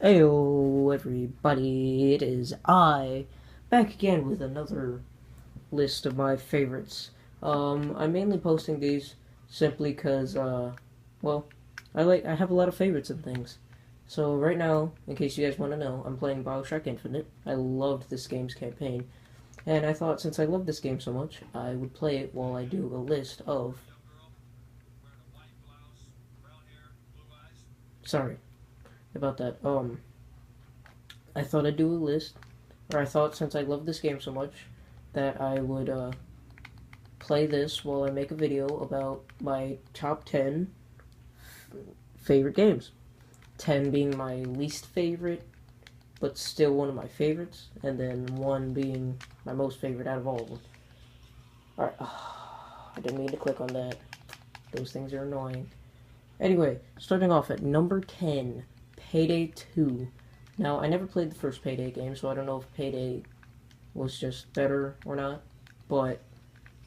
Heyo everybody, it is I, back again with another list of my favorites. I'm mainly posting these simply because, well, I have a lot of favorites and things. So right now, in case you guys want to know, I'm playing Bioshock Infinite. I loved this game's campaign, and I thought since I love this game so much, I would play it while I do a list of... Sorry about that. I thought I'd do a list, or I thought since I love this game so much, that I would play this while I make a video about my top 10 favorite games. 10 being my least favorite, but still one of my favorites, and then 1 being my most favorite out of all of them. Alright, I didn't mean to click on that. Those things are annoying. Anyway, starting off at number 10, Payday II. Now, I never played the first Payday game, so I don't know if Payday was just better or not, but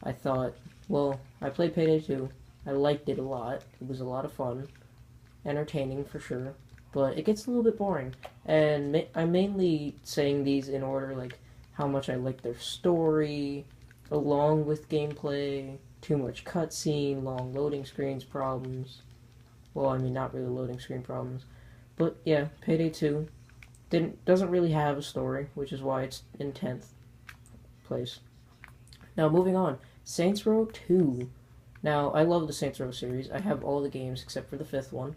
I thought, well, I played Payday 2. I liked it a lot. It was a lot of fun. Entertaining, for sure. But it gets a little bit boring. And I'm mainly saying these in order, like, how much I like their story, along with gameplay, too much cutscene, long loading screens problems. Well, I mean, not really loading screen problems. But, yeah, Payday 2 doesn't really have a story, which is why it's in 10th place. Now, moving on. Saints Row 2. Now, I love the Saints Row series. I have all the games except for the 5th one.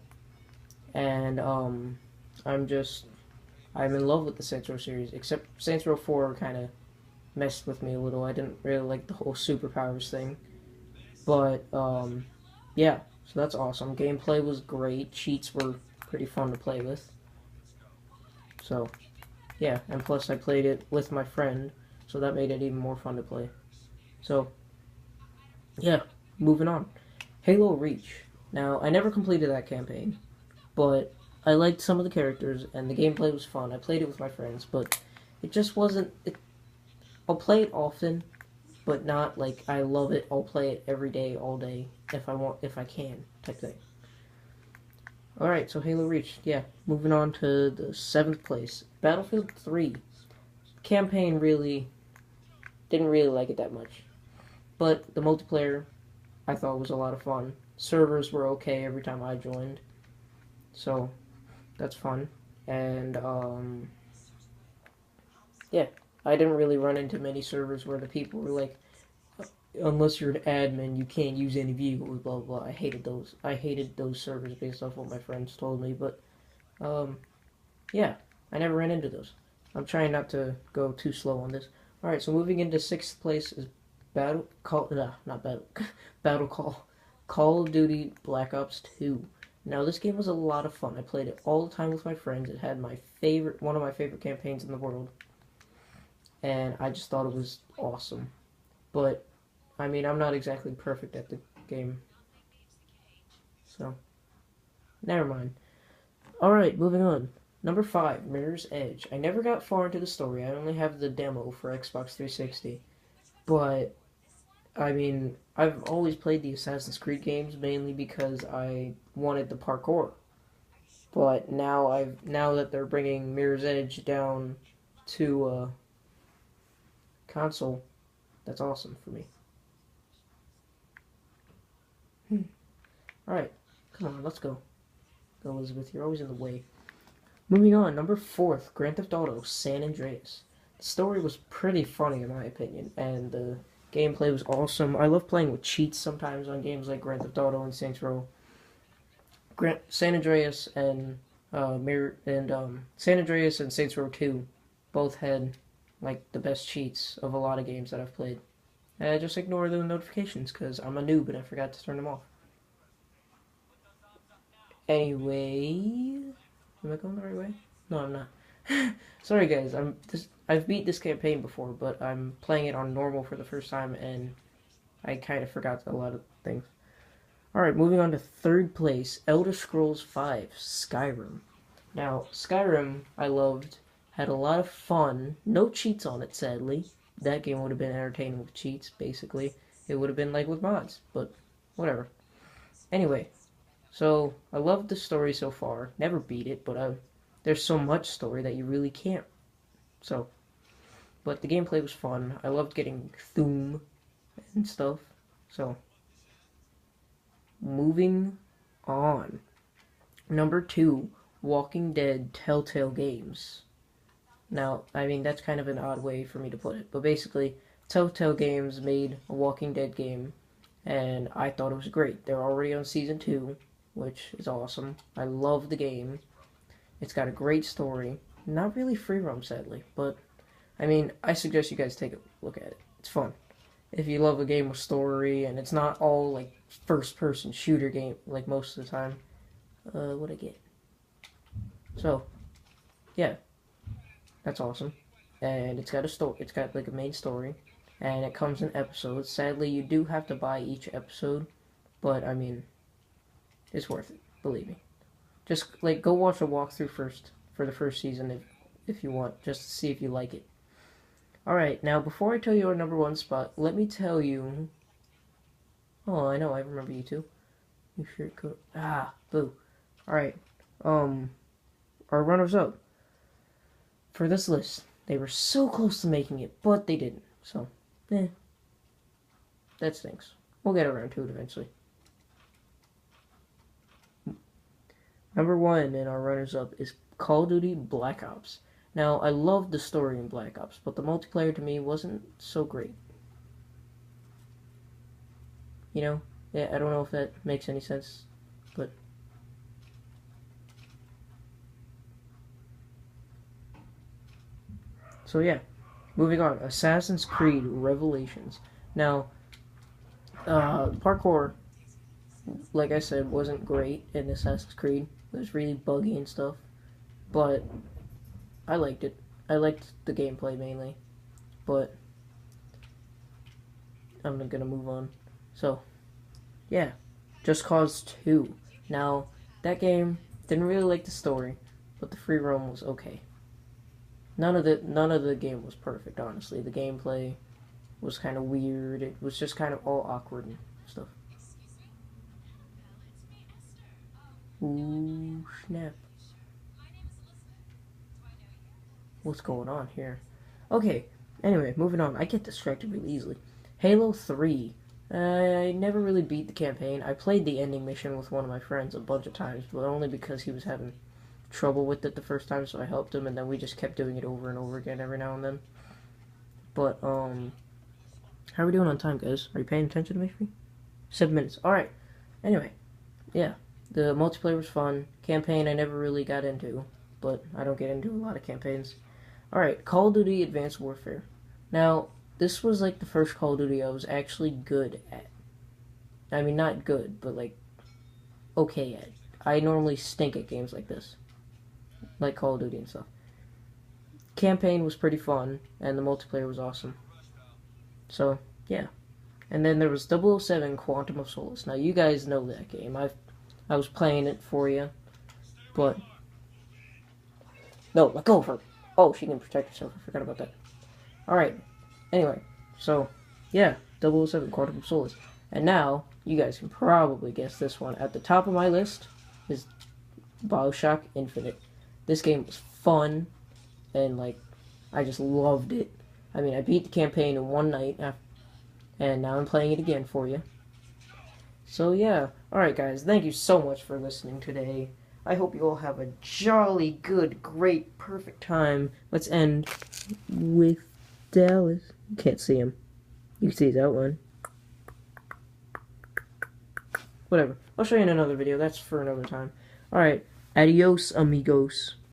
And, I'm in love with the Saints Row series, except Saints Row 4 kind of messed with me a little. I didn't really like the whole superpowers thing. But, yeah, so that's awesome. Gameplay was great. Cheats were pretty fun to play with. So, yeah, and plus I played it with my friend, so that made it even more fun to play. So, yeah, moving on. Halo Reach. Now, I never completed that campaign, but I liked some of the characters, and the gameplay was fun. I played it with my friends, but it just wasn't... I'll play it often, but not like I love it. I'll play it every day, all day, if I can, type thing. Alright, so Halo Reach, yeah. Moving on to the 7th place. Battlefield 3. Campaign didn't really like it that much. But the multiplayer, I thought was a lot of fun. Servers were okay every time I joined. So, that's fun. And, yeah. I didn't really run into many servers where the people were like, unless you're an admin, you can't use any vehicles, blah, blah, blah. I hated those. I hated those servers based off what my friends told me, but, yeah, I never ran into those. I'm trying not to go too slow on this. Alright, so moving into 6th place is Battle Call of Duty Black Ops 2. Now, this game was a lot of fun. I played it all the time with my friends. It had one of my favorite campaigns in the world. And I just thought it was awesome. But I mean, I'm not exactly perfect at the game. So, never mind. Alright, moving on. Number 5, Mirror's Edge. I never got far into the story. I only have the demo for Xbox 360. But, I mean, I've always played the Assassin's Creed games mainly because I wanted the parkour. But now that they're bringing Mirror's Edge down to console, that's awesome for me. Alright, come on, let's go. Go, Elizabeth, you're always in the way. Moving on, number 4th, Grand Theft Auto San Andreas. The story was pretty funny in my opinion, and the gameplay was awesome. I love playing with cheats sometimes on games like Grand Theft Auto and Saints Row. San Andreas and San Andreas and Saints Row 2 both had like the best cheats of a lot of games that I've played. And I just ignore the notifications because I'm a noob and I forgot to turn them off. Anyway, am I going the right way? No, I'm not. Sorry guys, I've beat this campaign before, but I'm playing it on normal for the first time and I kind of forgot a lot of things. Alright, moving on to 3rd place, Elder Scrolls V, Skyrim. Now, Skyrim, I loved, had a lot of fun, no cheats on it sadly. That game would have been entertaining with cheats, basically. It would have been like with mods, but whatever. Anyway, so I loved the story so far. Never beat it, but there's so much story that you really can't. So, but the gameplay was fun. I loved getting Thum and stuff. So, moving on. Number 2, Walking Dead Telltale Games. Now, I mean, that's kind of an odd way for me to put it, but basically, Telltale Games made a Walking Dead game, and I thought it was great. They're already on Season 2, which is awesome. I love the game. It's got a great story. Not really free roam, sadly, but, I mean, I suggest you guys take a look at it. It's fun. If you love a game with story, and it's not all, like, first-person shooter game, like most of the time. What'd I get? So, yeah. That's awesome. And it's got a story. It's got like a main story, and it comes in episodes. Sadly, you do have to buy each episode, but I mean, it's worth it. Believe me. Just like go watch a walkthrough first for the first season if you want, just to see if you like it. All right, now before I tell you our number 1 spot, let me tell you. Oh, I know. I remember you too. You sure could. Boo. All right. Our runners up for this list. They were so close to making it, but they didn't. So, that stinks. We'll get around to it eventually. Number 1 in our runners-up is Call of Duty Black Ops. Now, I loved the story in Black Ops, but the multiplayer to me wasn't so great. You know? Yeah, I don't know if that makes any sense, but... So yeah, moving on. Assassin's Creed Revelations. Now, parkour, like I said, wasn't great in Assassin's Creed. It was really buggy and stuff, but I liked it. I liked the gameplay mainly, but I'm gonna move on. So, yeah, Just Cause 2. Now, that game, didn't really like the story, but the free roam was okay. None of the game was perfect, honestly. The gameplay was kind of weird. It was just kind of all awkward and stuff. Ooh, snap. What's going on here? Okay, anyway, moving on. I get distracted really easily. Halo 3. I never really beat the campaign. I played the ending mission with one of my friends a bunch of times, but only because he was having trouble with it the first time, so I helped him, and then we just kept doing it over and over again every now and then. But, how are we doing on time, guys? Are you paying attention to me? 7 minutes. Alright. Anyway, yeah. The multiplayer was fun. Campaign I never really got into, but I don't get into a lot of campaigns. Alright, Call of Duty Advanced Warfare. Now, this was like the first Call of Duty I was actually good at. I mean, not good, but like, okay at. I normally stink at games like this. Like Call of Duty and stuff. Campaign was pretty fun, and the multiplayer was awesome. So, yeah. And then there was 007 Quantum of Solace. Now, you guys know that game. I was playing it for you, but... No, let go of her. Oh, she can protect herself. I forgot about that. Alright. Anyway, so, yeah. 007 Quantum of Solace. And now, you guys can probably guess this one. At the top of my list is Bioshock Infinite. This game was fun, and, like, I just loved it. I mean, I beat the campaign in one night, and now I'm playing it again for you. So, yeah. Alright, guys, thank you so much for listening today. I hope you all have a jolly good, great, perfect time. Let's end with Dallas. You can't see him. You can see his outline. Whatever. I'll show you in another video. That's for another time. Alright. Adios, amigos.